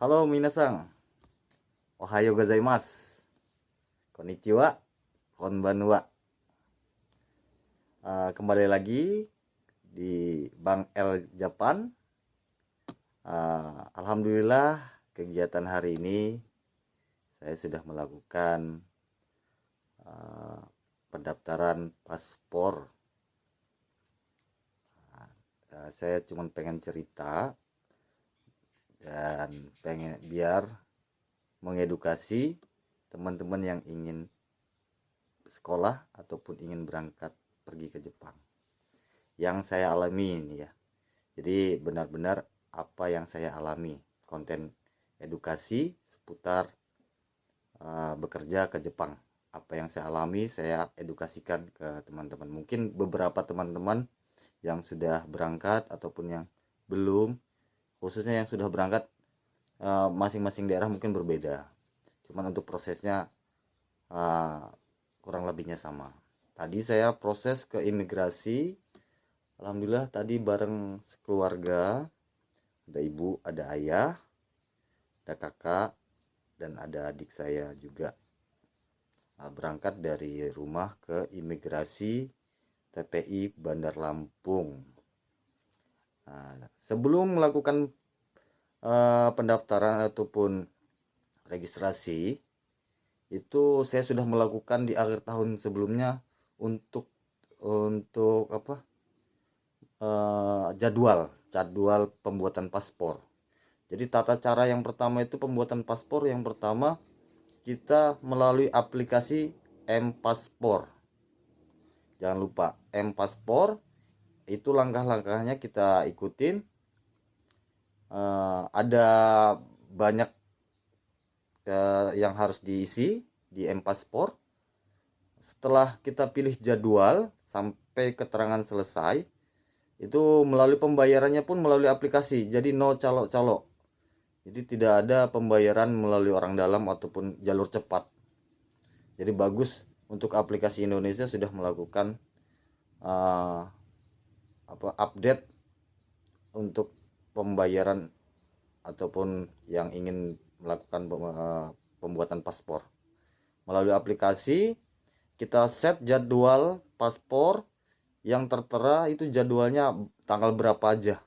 Halo minasan, ohayo gozaimasu, konnichiwa, konbanwa. Kembali lagi di Bang L Japan. Alhamdulillah kegiatan hari ini saya sudah melakukan pendaftaran paspor. Saya cuma pengen cerita dan pengen biar mengedukasi teman-teman yang ingin sekolah ataupun ingin berangkat pergi ke Jepang. Yang saya alami ini ya. Jadi benar-benar apa yang saya alami, konten edukasi seputar bekerja ke Jepang. Apa yang saya alami saya edukasikan ke teman-teman. Mungkin beberapa teman-teman yang sudah berangkat ataupun yang belum, khususnya yang sudah berangkat, masing-masing daerah mungkin berbeda. Cuman untuk prosesnya kurang lebihnya sama. Tadi saya proses ke imigrasi. Alhamdulillah tadi bareng sekeluarga. Ada ibu, ada ayah, ada kakak, dan ada adik saya juga. Berangkat dari rumah ke imigrasi TPI Bandar Lampung. Sebelum melakukan pendaftaran ataupun registrasi, itu saya sudah melakukan di akhir tahun sebelumnya untuk apa, jadwal pembuatan paspor. Jadi tata cara yang pertama itu pembuatan paspor. Yang pertama kita melalui aplikasi M-Paspor. Jangan lupa M-Paspor itu langkah-langkahnya kita ikutin. Ada banyak yang harus diisi di M-Paspor. Setelah kita pilih jadwal sampai keterangan selesai, itu melalui pembayarannya pun melalui aplikasi. Jadi no calo-calo. Jadi tidak ada pembayaran melalui orang dalam ataupun jalur cepat. Jadi bagus untuk aplikasi Indonesia sudah melakukan update untuk pembayaran ataupun yang ingin melakukan pembuatan paspor. Melalui aplikasi kita set jadwal paspor yang tertera itu jadwalnya tanggal berapa aja.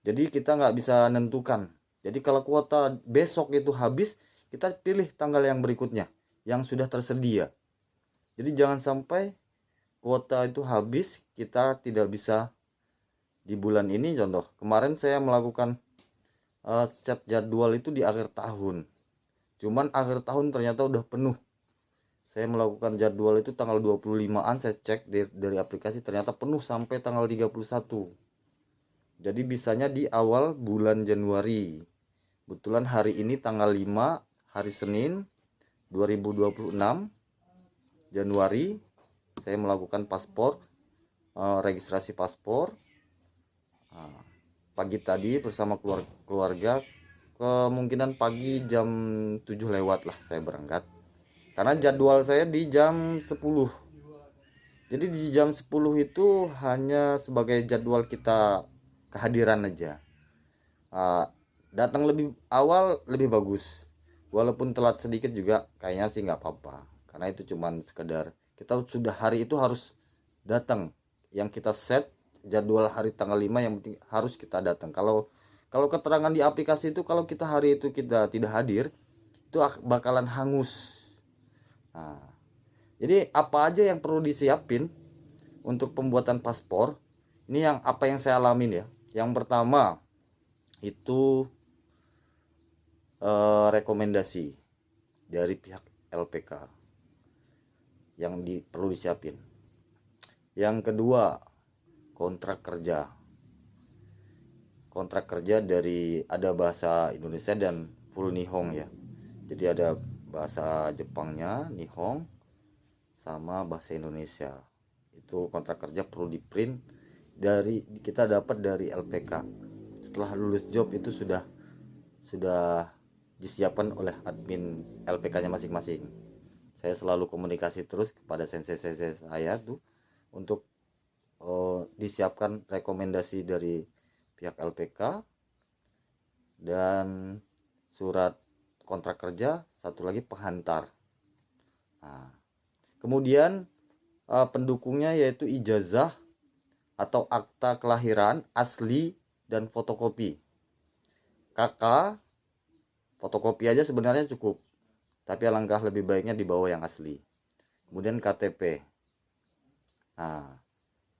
Jadi kita nggak bisa nentukan. Jadi kalau kuota besok itu habis, kita pilih tanggal yang berikutnya yang sudah tersedia. Jadi jangan sampai kuota itu habis, kita tidak bisa di bulan ini. Contoh, kemarin saya melakukan set jadwal itu di akhir tahun. Cuman akhir tahun ternyata udah penuh. Saya melakukan jadwal itu tanggal 25-an, saya cek dari aplikasi ternyata penuh sampai tanggal 31. Jadi bisanya di awal bulan Januari. Kebetulan hari ini tanggal 5, hari Senin 2026 Januari, saya melakukan paspor, registrasi paspor. Pagi tadi bersama keluarga, kemungkinan pagi jam 7 lewat lah saya berangkat. Karena jadwal saya di jam 10. Jadi di jam 10 itu hanya sebagai jadwal kita kehadiran aja. Datang lebih awal lebih bagus. Walaupun telat sedikit juga kayaknya sih nggak apa-apa. Karena itu cuman sekedar kita sudah hari itu harus datang. Yang kita set jadwal hari tanggal 5 yang penting harus kita datang. Kalau keterangan di aplikasi itu kalau kita hari itu kita tidak hadir, itu bakalan hangus. Jadi apa aja yang perlu disiapin untuk pembuatan paspor? Ini yang apa yang saya alamin ya. Yang pertama itu rekomendasi dari pihak LPK yang perlu disiapin. Yang kedua, kontrak kerja. Kontrak kerja dari ada bahasa Indonesia dan full Nihong ya. Jadi ada bahasa Jepangnya Nihong sama bahasa Indonesia. Itu kontrak kerja perlu di print dari kita dapat dari LPK. Setelah lulus job itu sudah disiapkan oleh admin LPK-nya masing-masing. Saya selalu komunikasi terus kepada sensei-sensei saya tuh untuk disiapkan rekomendasi dari pihak LPK. Dan surat kontrak kerja, satu lagi penghantar. Nah, kemudian pendukungnya yaitu ijazah atau akta kelahiran asli dan fotokopi. KK fotokopi aja sebenarnya cukup, tapi alangkah lebih baiknya dibawa yang asli. Kemudian KTP. Nah,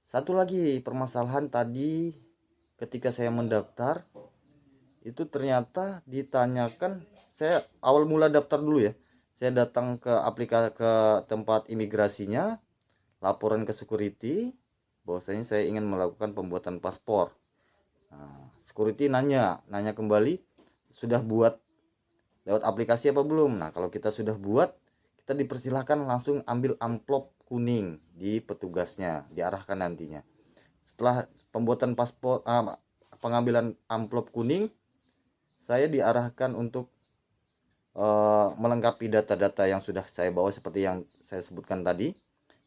satu lagi permasalahan tadi ketika saya mendaftar itu ternyata ditanyakan, saya awal mula daftar dulu ya. Saya datang ke aplikasi ke tempat imigrasinya, laporan ke security bahwasanya saya ingin melakukan pembuatan paspor. Nah, security nanya kembali, sudah buat lewat aplikasi apa belum? Nah, kalau kita sudah buat, kita dipersilahkan langsung ambil amplop kuning di petugasnya, diarahkan nantinya. Setelah pembuatan paspor, pengambilan amplop kuning, saya diarahkan untuk melengkapi data-data yang sudah saya bawa seperti yang saya sebutkan tadi,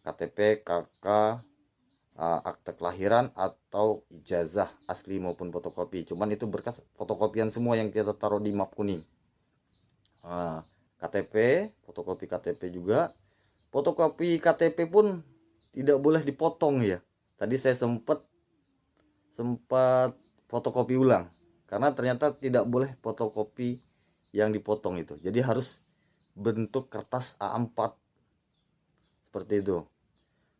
KTP, KK, akte kelahiran atau ijazah asli maupun fotokopi. Cuman itu berkas fotokopian semua yang kita taruh di map kuning. KTP, fotokopi KTP juga. Fotokopi KTP pun tidak boleh dipotong ya. Tadi saya sempat fotokopi ulang karena ternyata tidak boleh fotokopi yang dipotong itu. Jadi harus bentuk kertas A4 seperti itu.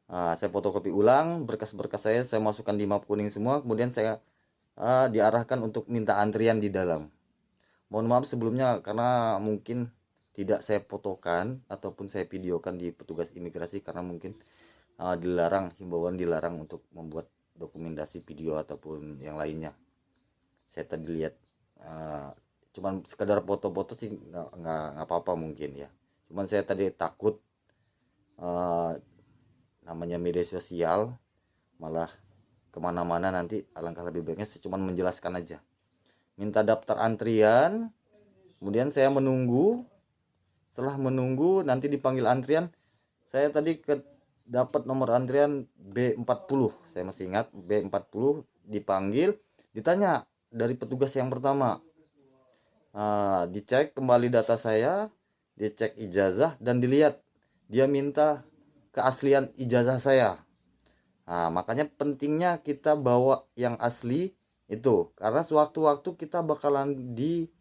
Saya fotokopi ulang berkas-berkas saya masukkan di map kuning semua, kemudian saya diarahkan untuk minta antrian di dalam. Mohon maaf sebelumnya karena mungkin tidak saya fotokan ataupun saya videokan di petugas imigrasi karena mungkin dilarang, himbauan dilarang untuk membuat dokumentasi video ataupun yang lainnya. Saya tadi lihat cuman sekedar foto-foto sih nggak apa-apa mungkin ya. Cuman saya tadi takut namanya media sosial malah kemana-mana, nanti alangkah lebih baiknya saya cuma menjelaskan aja. Minta daftar antrian, kemudian saya menunggu. Setelah menunggu nanti dipanggil antrian, saya tadi dapat nomor antrian B40, saya masih ingat B40, dipanggil, ditanya dari petugas yang pertama, dicek kembali data saya, dicek ijazah dan dilihat dia minta keaslian ijazah saya. Makanya pentingnya kita bawa yang asli itu, karena sewaktu-waktu kita bakalan dicek,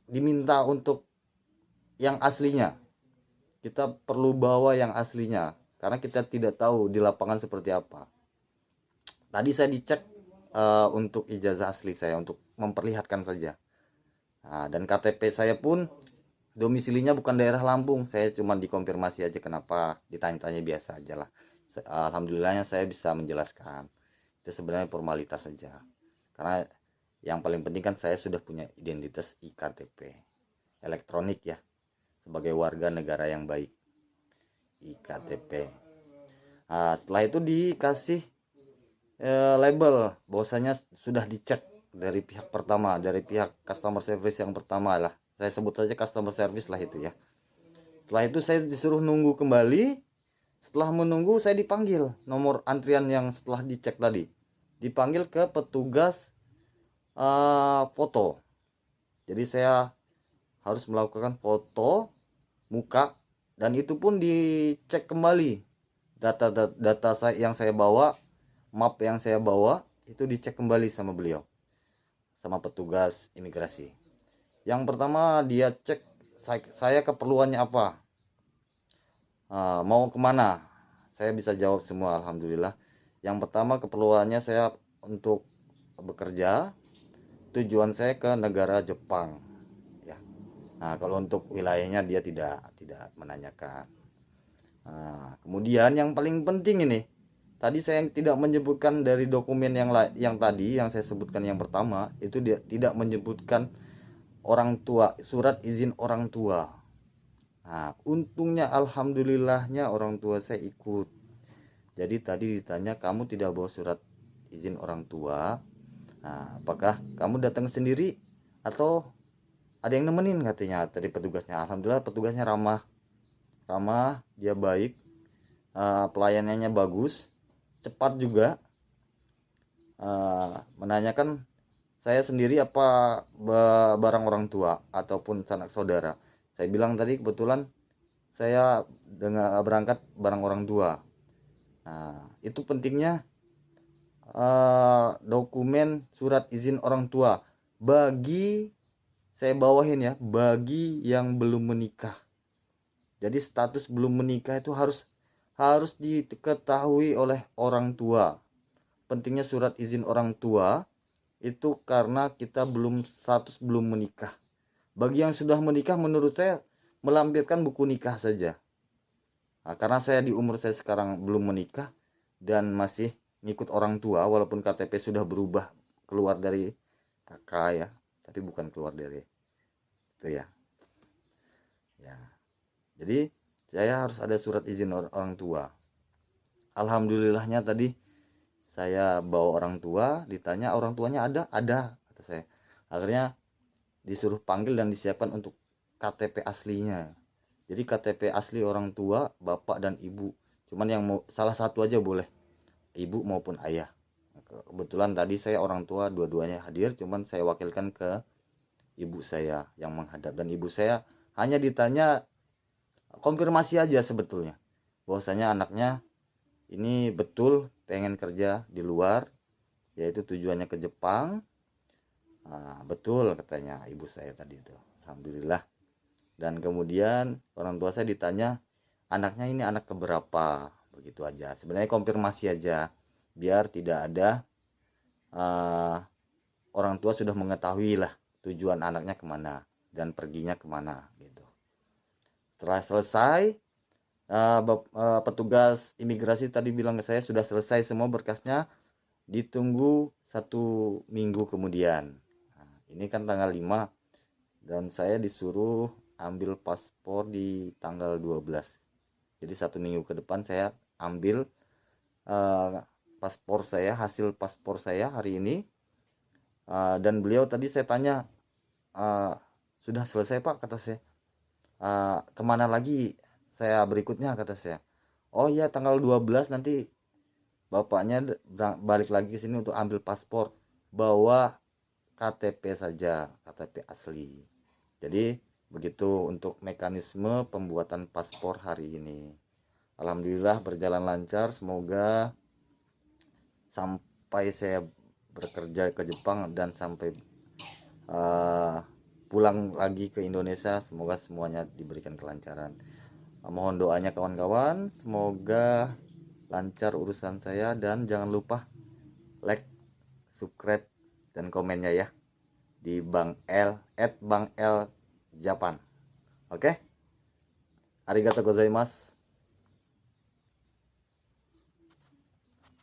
diminta untuk yang aslinya. Kita perlu bawa yang aslinya karena kita tidak tahu di lapangan seperti apa. Tadi saya dicek untuk ijazah asli saya untuk memperlihatkan saja. Dan KTP saya pun domisilinya bukan daerah Lampung. Saya cuma dikonfirmasi aja, kenapa ditanya-tanya biasa aja lah. Alhamdulillahnya saya bisa menjelaskan. Itu sebenarnya formalitas saja. Karena yang paling penting kan saya sudah punya identitas iktp elektronik ya, sebagai warga negara yang baik, iktp. Setelah itu dikasih label bahwasanya sudah dicek dari pihak pertama, dari pihak customer service yang pertama lah, saya sebut saja customer service lah itu ya. Setelah itu saya disuruh nunggu kembali. Setelah menunggu saya dipanggil nomor antrian yang setelah dicek tadi, dipanggil ke petugas foto. Jadi saya harus melakukan foto muka, dan itu pun dicek kembali data yang saya bawa, map yang saya bawa itu dicek kembali sama beliau, sama petugas imigrasi. Yang pertama dia cek saya keperluannya apa, mau kemana. Saya bisa jawab semua alhamdulillah. Yang pertama keperluannya saya untuk bekerja, tujuan saya ke negara Jepang ya. Kalau untuk wilayahnya dia tidak menanyakan. Kemudian yang paling penting ini, tadi saya tidak menyebutkan dari dokumen yang tadi yang saya sebutkan yang pertama, itu dia tidak menyebutkan orang tua, surat izin orang tua. Untungnya alhamdulillahnya orang tua saya ikut. Jadi tadi ditanya, kamu tidak bawa surat izin orang tua, apakah kamu datang sendiri atau ada yang nemenin, katanya tadi petugasnya. Alhamdulillah petugasnya ramah, dia baik, pelayanannya bagus, cepat juga, menanyakan saya sendiri apa barang orang tua ataupun sanak saudara. Saya bilang tadi kebetulan saya dengan berangkat barang orang tua. Nah, itu pentingnya dokumen surat izin orang tua bagi, saya bawahin ya, bagi yang belum menikah. Jadi status belum menikah itu harus diketahui oleh orang tua. Pentingnya surat izin orang tua itu karena kita belum menikah. Bagi yang sudah menikah menurut saya melampirkan buku nikah saja. Nah, karena saya di umur saya sekarang belum menikah dan masih ngikut orang tua walaupun KTP sudah berubah keluar dari kakak ya, tapi bukan keluar dari itu ya. Ya. Jadi saya harus ada surat izin orang tua. Alhamdulillahnya tadi saya bawa orang tua, ditanya orang tuanya ada kata saya. Akhirnya disuruh panggil dan disiapkan untuk KTP aslinya. Jadi KTP asli orang tua, bapak dan ibu. Cuman yang mau salah satu aja boleh, ibu maupun ayah. Kebetulan tadi saya orang tua dua-duanya hadir, cuman saya wakilkan ke ibu saya yang menghadap, dan ibu saya hanya ditanya konfirmasi aja sebetulnya. Bahwasanya anaknya ini betul pengen kerja di luar, yaitu tujuannya ke Jepang. Nah, betul katanya ibu saya tadi itu. Alhamdulillah. Dan kemudian orang tua saya ditanya anaknya ini anak keberapa, begitu aja. Sebenarnya konfirmasi aja biar tidak ada orang tua sudah mengetahui lah tujuan anaknya kemana dan perginya kemana gitu. Setelah selesai, petugas imigrasi tadi bilang ke saya sudah selesai semua berkasnya, ditunggu 1 minggu kemudian. Nah, ini kan tanggal 5 dan saya disuruh ambil paspor di tanggal 12. Jadi 1 minggu ke depan saya ambil paspor saya, hasil paspor saya hari ini. Dan beliau tadi saya tanya, sudah selesai Pak, kata saya. Kemana lagi saya berikutnya, kata saya. Oh iya, tanggal 12 nanti bapaknya balik lagi ke sini untuk ambil paspor, bawa KTP saja, KTP asli. Jadi begitu untuk mekanisme pembuatan paspor hari ini. Alhamdulillah berjalan lancar, semoga sampai saya bekerja ke Jepang dan sampai pulang lagi ke Indonesia, semoga semuanya diberikan kelancaran. Mohon doanya kawan-kawan, semoga lancar urusan saya, dan jangan lupa like, subscribe, dan komennya ya di Bang L @Bang L Japan. Oke? Arigatou gozaimasu.